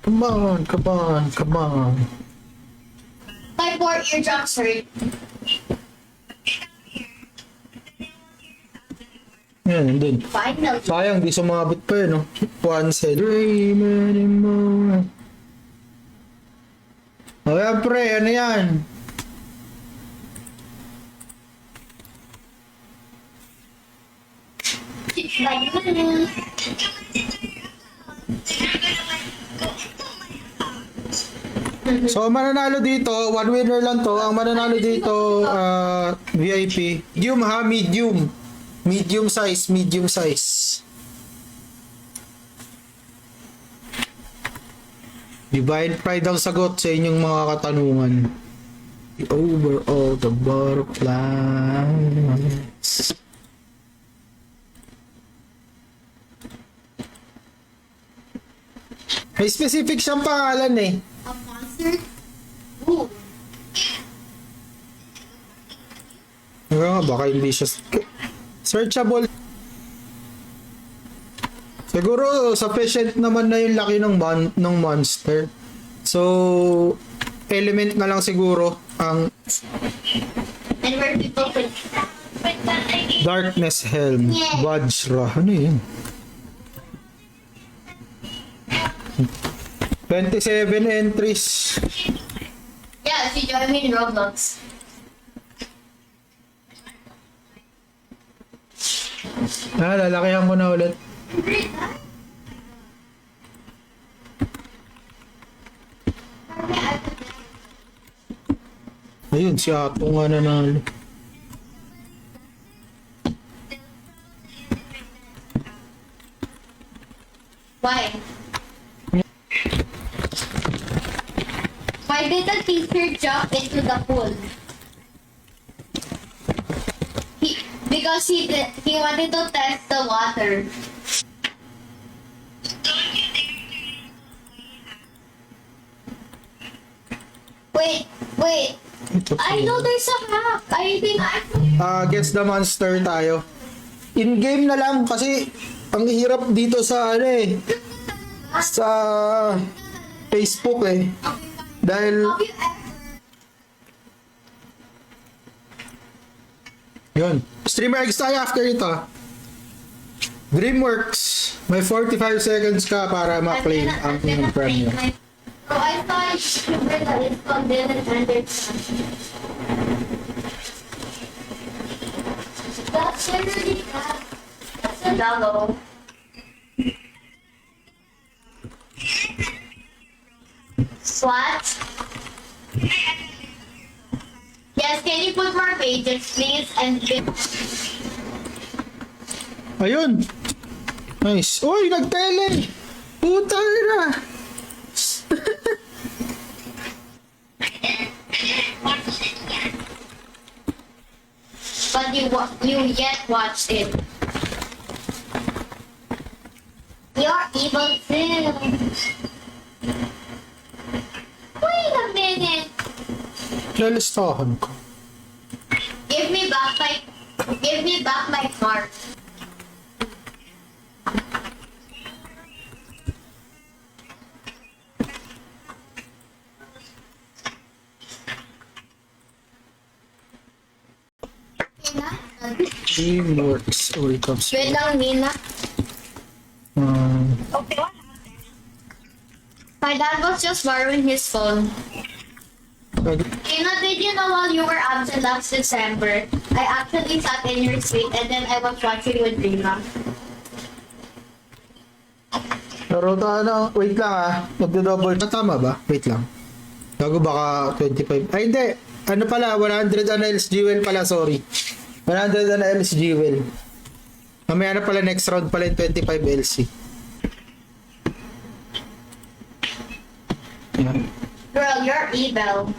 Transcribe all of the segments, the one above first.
Come on, come on, come on. My poor eardrums hurt. Yan, din. Finally. Sayang, di sumabit pa yun, no? Once head. Dream anymore. O yan, pre, ano yan? So, mananalo dito, one winner lang to. Ang mananalo dito, VIP. Medium ha, medium. Medium size, medium size. Divine Pride ang sagot sa inyong mga katanungan. Over all the butterflies. May specific siyang pangalan eh. A monster? Ooh. Baka hindi siya searchable. Siguro sufficient naman na yung laki ng monster. So element na lang siguro ang And where people could... Darkness Helm, Vajra. Ano yun? 27 entries. Yeah, if you join me in Roblox. Lalakihan ko na ulit. Ayun, si Ato nga nanalo. Why? Why did the teacher jump into the pool? Because he wanted to test the water. Wait. Ito po. I know there's a map. I think Guess the monster tayo. In-game na lang kasi ang hirap dito sa ano eh. Sa Facebook eh. Dahil yun. Streamer X tayo after ito. Dreamworks. May 45 seconds ka para ma-claim ang inyong premium. Oh, I thought that it's called Dylan Anderson. That's literally that. That's a dollar. What? Yes, can you put more pages, please? And Ayun. Nice. Uy, nagtele. Puta na. but you yet watched it. You're evil too. Wait a minute. Lalistahan ko. Give me back my card. Dreamworks. Oh, it comes. Wait lang, Nina. Okay, what? My dad was just borrowing his phone. Nina, did you know while you were absent last December, I actually sat in your suite and then I was watching with Rina. Pero ano, wait lang ah. Magdo-double. Tama ba? Wait lang. Bago baka 25. Ay, hindi. Ano pala? 100 NLs Jewel pala, sorry. 100 NLs Jewel. Mamaya na pala next round pala yung 25 LC. Yan. Girl, you're evil.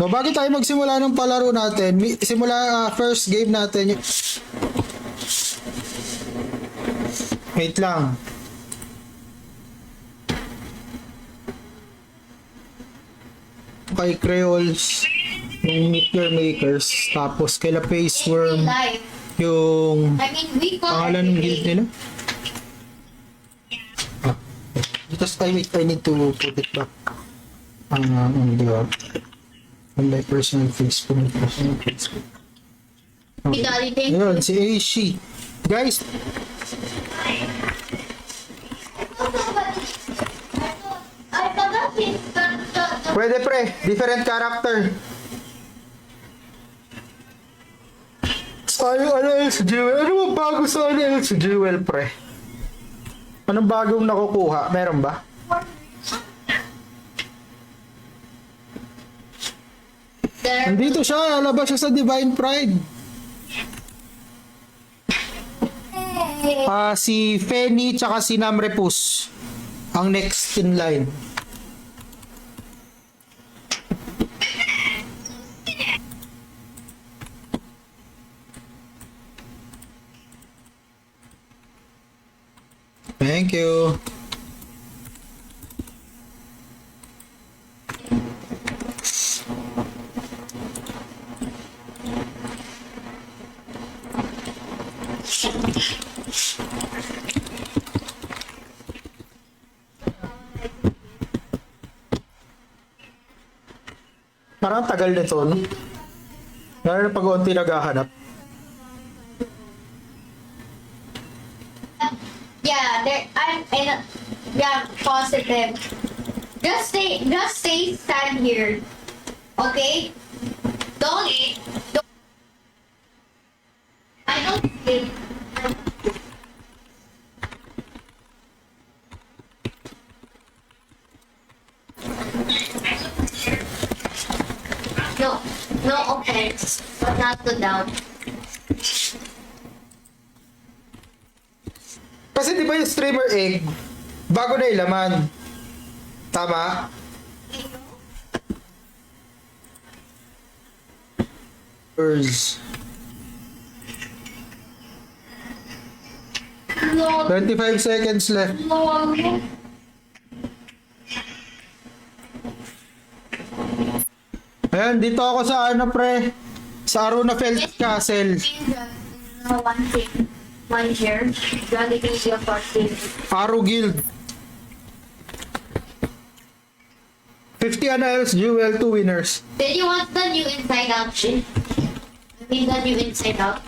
So, bago tayo magsimula ng palaro natin, simula first game natin. Wait lang. Kay Creoles, yung Meet Your Makers, tapos kay La Face Worm, Life. yung I mean, we call pangalan ng it guild nila. Ah, just, I wait, I need to put it back. On my personal Facebook. Okay. Daddy, thank Yun, you. si Aishi. Guys, I forgot the pwede pre, different character. Sayang ano else, Jewel? Ano ba bago sa ano else, Jewel, pre? Anong bagong nakukuha? Meron ba? there. Nandito siya, lalabas siya sa Divine Pride. Si Fenny tsaka si Namrepus ang next in line. Thank you. Parang tagal nito, no? Lalo na pag-unti naghahanap. Yeah, there. Yeah, positive. Just stay stand here, okay? Don't. I don't think. No offense, but not to down. Kasi di ba yung streamer egg, bago na ilaman. Tama? Birds. No, 25 seconds left. no. Ayan, dito ako sa ano pre, sa Aruna Felt Castle. One thing, one here. Johnny can be a party. Aro Guild. 50 Annals, Jewel, 2 winners. Did you want the new Inside Out shit? I mean the new Inside Out.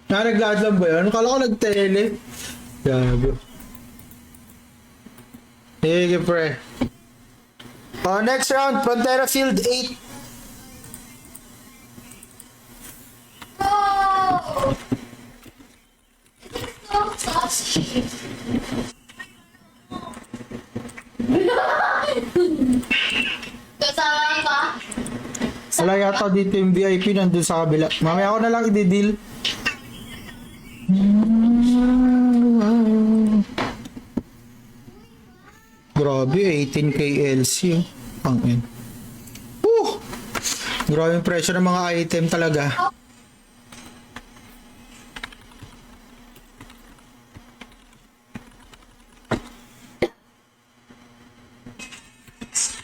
Naglaad lang ba yun? Kala ko nag-tele. Gago. Sige pre. Next round, Pantera Field 8. No! It's so saucy. Kasama ka? Wala yata dito yung VIP nandun sa kabila. Mamaya ako na lang i-deal. Grabe, 18k LC. Pangin. Grabe yung presyo ng mga item talaga.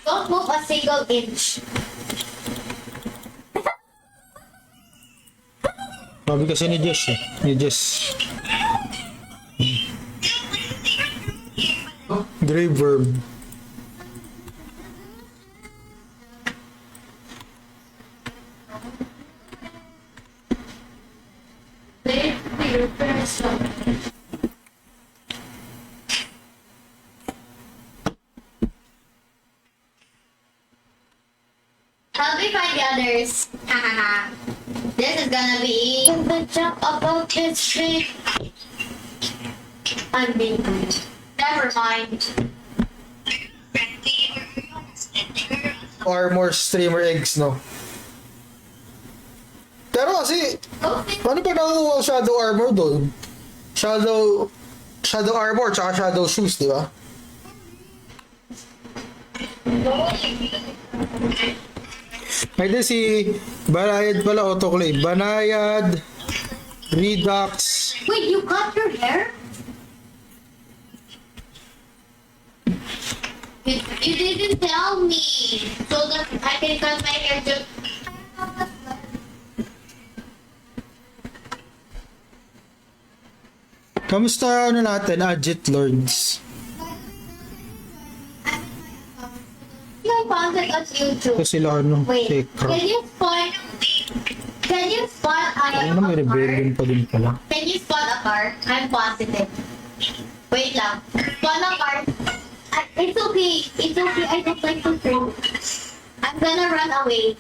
Don't move a single inch. Grabe kasi ni Jess eh. Ni Jess. Grave verb. Wait for your person. Help me find the others. Hahaha. This is gonna be the jump about this street. I'm being good. Never mind. Armor streamer eggs, no? Pero kasi, Okay. paano pa nakuha ang shadow armor doon? Shadow armor tsaka shadow shoes, di ba? Pwede si Banayad pala autoclave. Banayad, Redux. Wait, you cut your hair? You didn't tell me, so that I can cut my hair just. Kamusta ano natin, Adjit Lords? You found it on YouTube. Kasi sila ano, Wait, Tekra. can you spot Ay a na, may car? rebellion pa din pala. Can you spot a car? I'm positive. Wait lang. Spot a car. It's okay. It's okay. I don't like to throw. I'm gonna run away.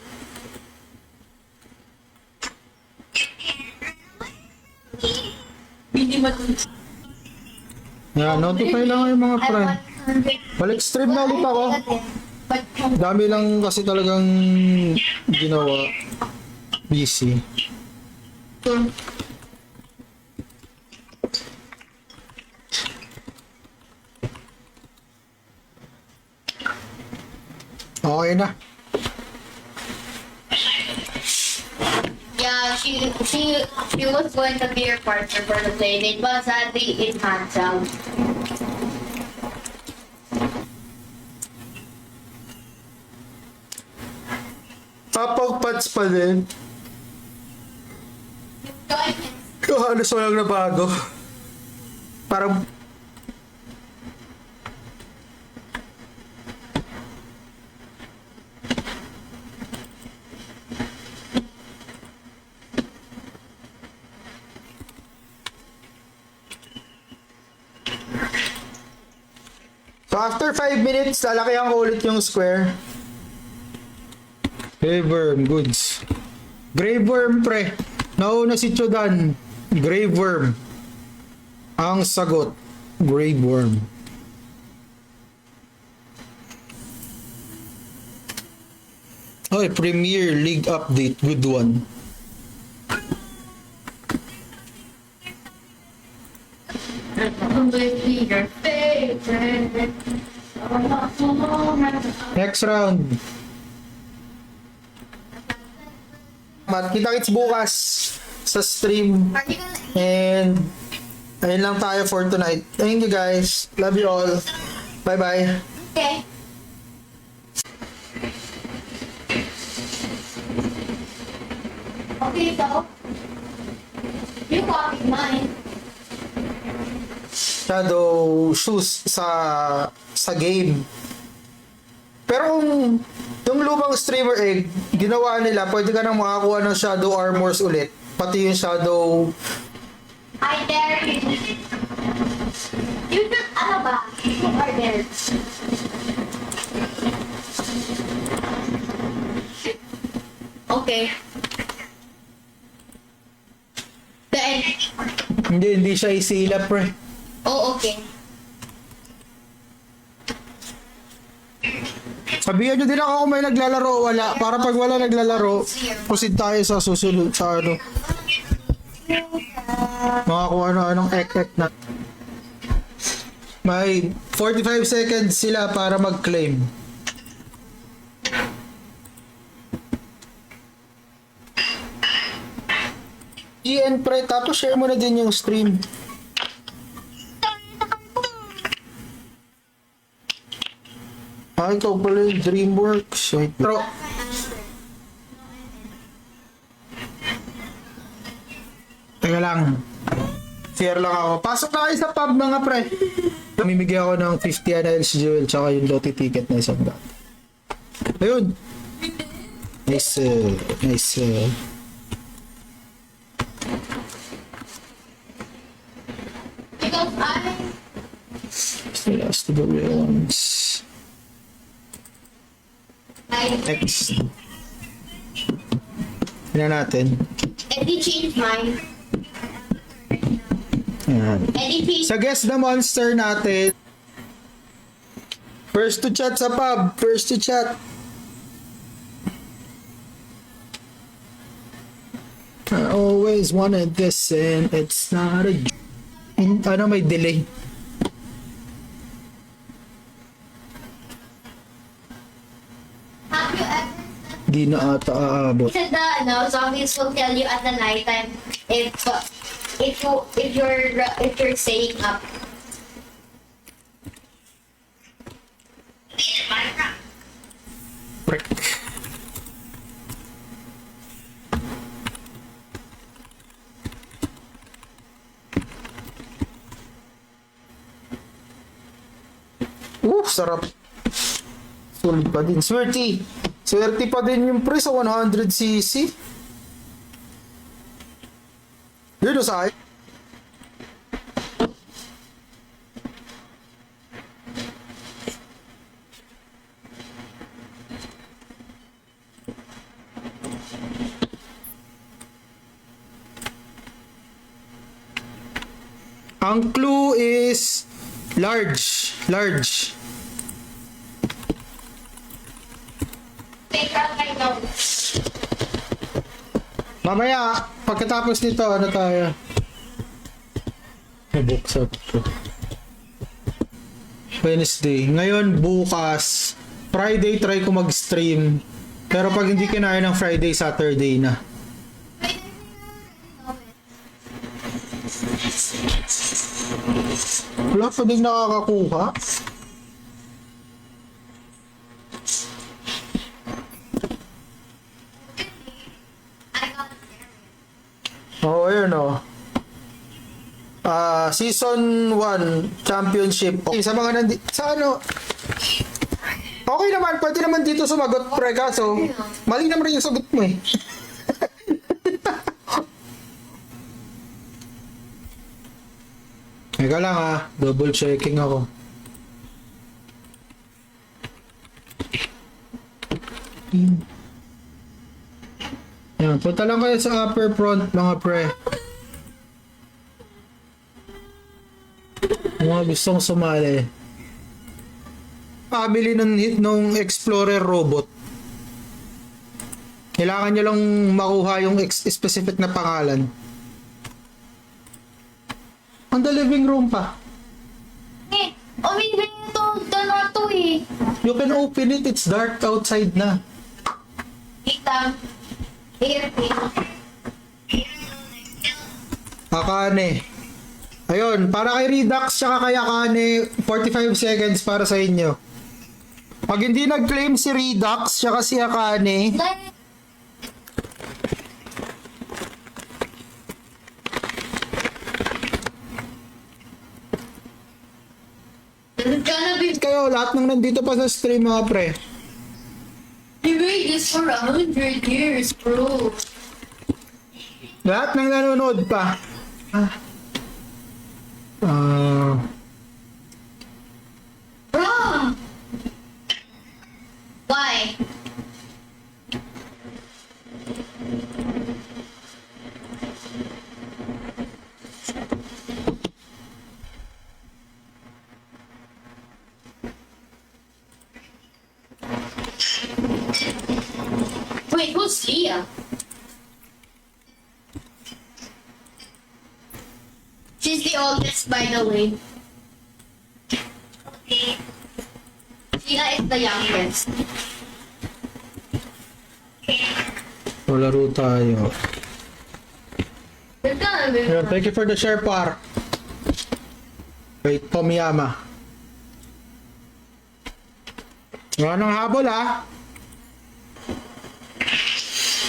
Yan, notify lang yung mga I pre. want 100. Balik stream na ulit ako. But Dami lang kasi talagang ginawa. Busy. Okay na. yeah, she was going to be your partner for the playdate, but sadly it canceled. Tapag-pats pa din. So I can Halos walang nabago. Parang So after 5 minutes, lalakihan ko ulit yung square. Grave worm, goods. Grave worm, pre. Nauna si Chodan. Grave worm. Ang sagot, grave worm. Okay, Premier League update. Good one. completely your favorite. Next round. Kita-kits bukas sa stream. Are you gonna And ayun lang tayo for tonight. Thank you guys. Love you all. Bye-bye. okay? Okay, so you copied mine. Shadow shoes sa game. Pero kung yung lumang streamer egg, ginawa nila, pwede ka nang makakuha ng shadow armors ulit. Pati yung shadow. I dare you. You should, ano ba? You are there. Okay. Then, Hindi siya isilap, pre. oh, okay. Sabihan nyo din ako kung may naglalaro o wala. Para pag wala naglalaro, proceed tayo sa susunod sa ano. Makakuha na anong ek-ek na. May 45 seconds sila para mag-claim. GN pre, tapos share mo na din yung stream. Ikaw pala yung DreamWorks. Wait. Pero, teka lang. Share lang ako. Pasok na kayo sa pub mga pre. Mamimigay ako ng 50 NLs jewel tsaka yung lottery ticket na isang daan. Ayun. Nice. Nice. Because The last of the real ones. I Next. Tignan natin. Eddie changed mine. Ayan. Eddie changed. Sa guess the monster natin. First to chat sa pub. First to chat. I always wanted this and it's not a... Ano, may delay. Have you ever Di na ata aabot. said the zombies will tell you at the nighttime if you're staying up. Prick. Sarap. Solid pa din. Swerte. Swerte pa din yung pre sa 100cc. Yun o sa akin. Ang clue is large. Large. Take out my notes. Mamaya, pagkatapos nito, ano tayo? Nabuksan ko. Wednesday. Ngayon, bukas. Friday, try ko mag-stream. Pero pag hindi kinaya ng Friday, Saturday na. Wala pa din nakakakuha. Oo, ayun o. Season 1 Championship. Okay, sa mga sa ano, okay naman, pwede naman dito sumagot pre, kaso mali naman rin yung sagot mo eh. Teka lang double checking ako. Yan, punta lang kayo sa upper front mga pre. Mga gustong sumali. Pabili ng Explorer robot. Kailangan nyo lang makuha yung specific na pangalan. On the living room pa. Umibig ito. Dala to eh. You can open it. It's dark outside na. Kita. Airplane. Akane. Ayun, para kay Redux tsaka kay Akane, 45 seconds para sa inyo. Pag hindi nag-claim si Redux tsaka si Akane, gonna be. kayo, lahat ng nandito pa sa stream mga pre. We made this for 100 years, bro. Lahat ng nanonood pa. Bro! Why? Wait, who's Leah? She's the oldest, by the way. Okay. Leah is the youngest. Laro tayo. We're gonna be. Ayun, thank you for the share par. Wait, Tomiyama. Wala nang habol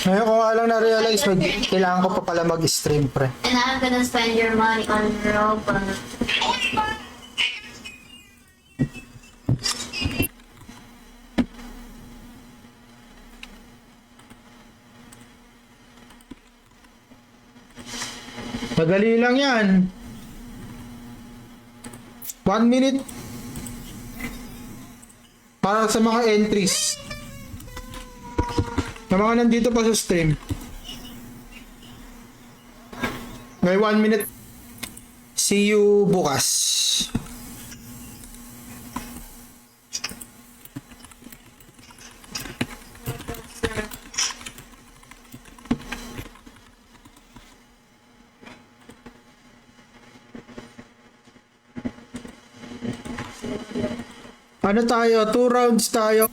Ngayon ko nga lang na-realize, kailangan ko pa pala mag-stream pre. And I'm gonna spend your money on Robux. Madali lang yan. 1 minute. Para sa mga entries. Sa mga nandito pa sa stream. May 1 minute. See you bukas. Ano tayo? 2 rounds tayo.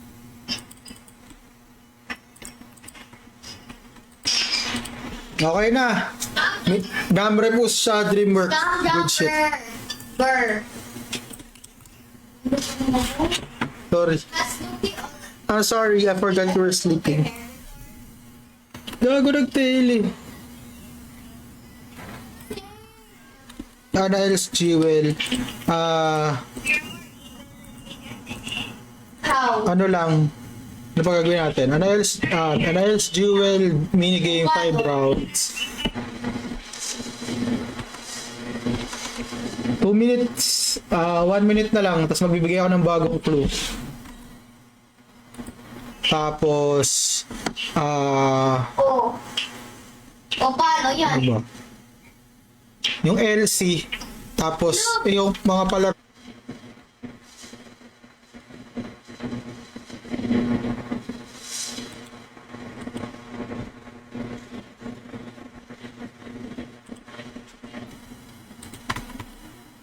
Okay na. Gamre po sa Dreamwork. Good shit. Burr. Sorry. I'm sorry, I forgot you were sleeping. Gago nag-tail Ana else Jewel. Wow. ano lang, ano pa gagawin natin? NIL's Jewel minigame 5 rounds. 2 minutes, 1 minute na lang, tapos magbibigay ako ng bagong clue. Tapos, Oh. O paano yan? ano ba? Yung LC, tapos yung mga palaro.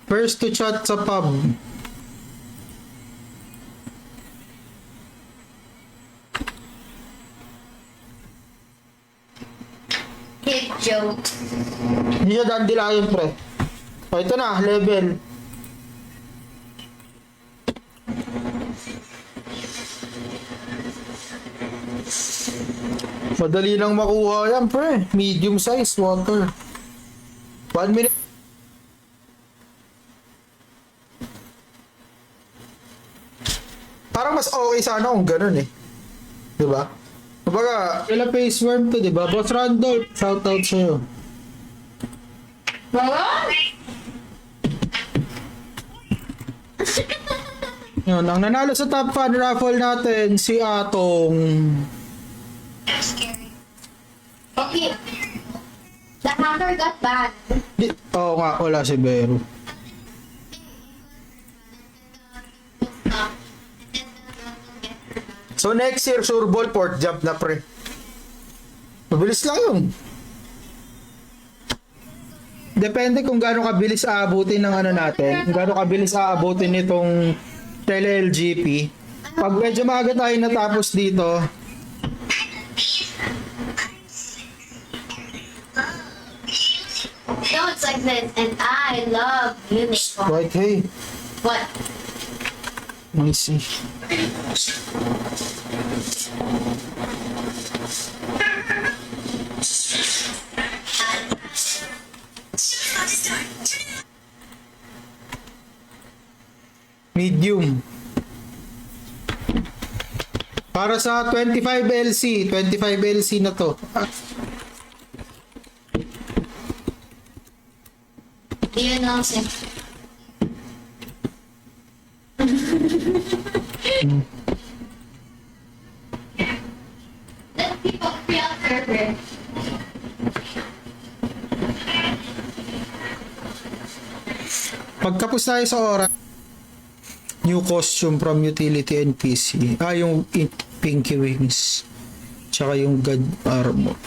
First to chat sa pub. Hit joke. Hindi siya dandilayan, pre. O, ito na, level. Madali lang makuha yan, pre. Medium size water. 1 minute. Parang mas okay sana kung ganun eh. Diba? Kumbaga, kailan face worm to, diba? Boss Randolph, shoutout sa'yo. Yun, ang nanalo sa top fan raffle natin, si Atong. Okay. The hacker got banned. Oo nga, wala si Bero. So next year, sure ball, port jump na, pre. Mabilis lang yun. Depende kung gaano kabilis aabutin ng ano natin, kung gaano kabilis aabutin nitong tele-LGP. Pag medyo maaga tayo natapos dito, No, it's like this, and I love unicorn. right, hey, What? let me see. Medium. Para sa 25 LC na to. Do you know him? Let people feel server. Pagkapos tayo sa oras, new costume from utility NPC. Yung Pinky Wings. Tsaka yung God Armor.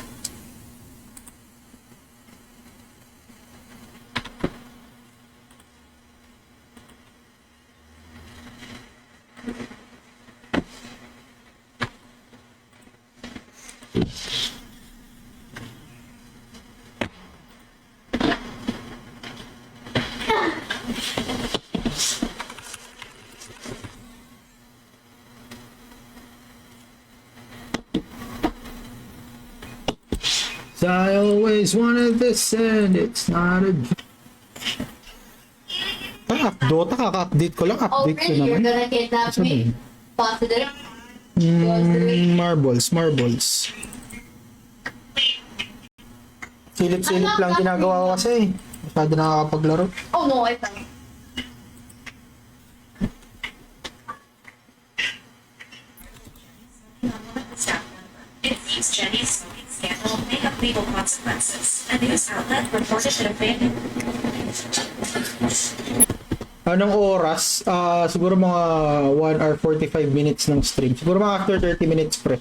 I always wanted this and it's not a Dota, kaka-update ko lang. Oh, Update ko really? You're naman. gonna kidnap Saan me? Positive? Marbles. Silip-silip lang ginagawa ko kasi. Masyado nakakapaglaro. Oh no, I fell. It seems Jenny's smoking scandal may have legal consequences. A news outlet reported that a family Anong oras? Siguro mga 1 hour 45 minutes ng stream. Siguro mga after 30 minutes, pre.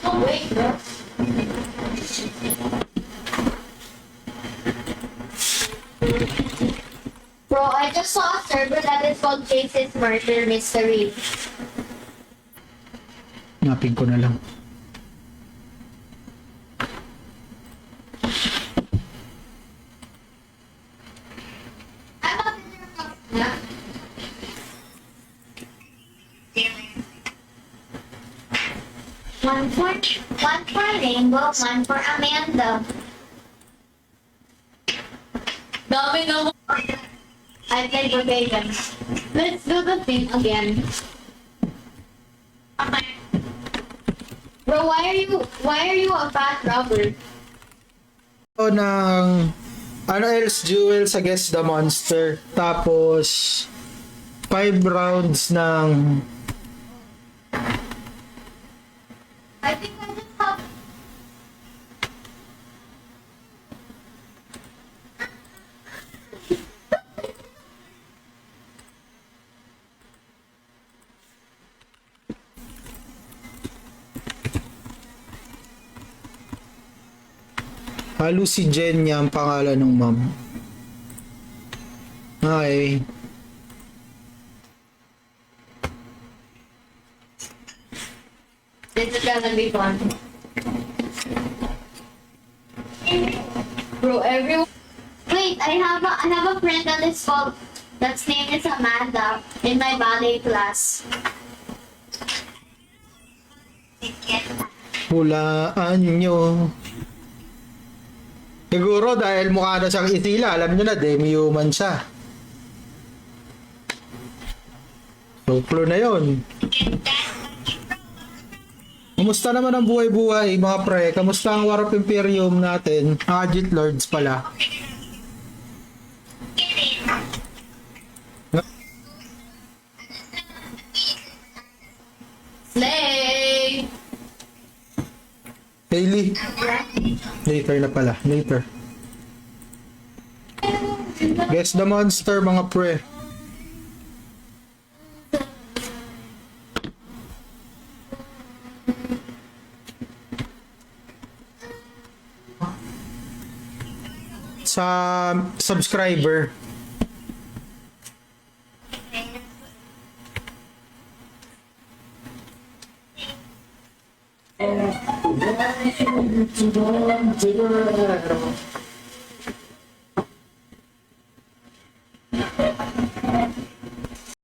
Oh wait, bro. Bro, I just saw a server that is called Chase's Murder Mystery. Napin ko na lang. I'm a visitor from... Yeah. One for Rainbow, one for Amanda. Dami naman. I played Brookhaven. Let's do the thing again. Okay. Bro, why are you a fat robber? O ng ano else jewels against the monster. Tapos 5 rounds ng I think I just have halo si Jen niya ang pangalan ng mom. Okay. this is gonna be fun. Bro, everyone. Wait, I have a friend that is called that's name is Amanda in my ballet class. Hulaan nyo. Siguro dahil mukha na siyang itila, alam nyo na, demi-human siya. So, clue na yun. Kumusta naman ang buhay-buhay, mga pre? Kamusta ang War of Imperium natin? Agit Lords pala. Slay! Hailey. Later na pala. Later. Guess the monster, mga pre. Sa subscriber.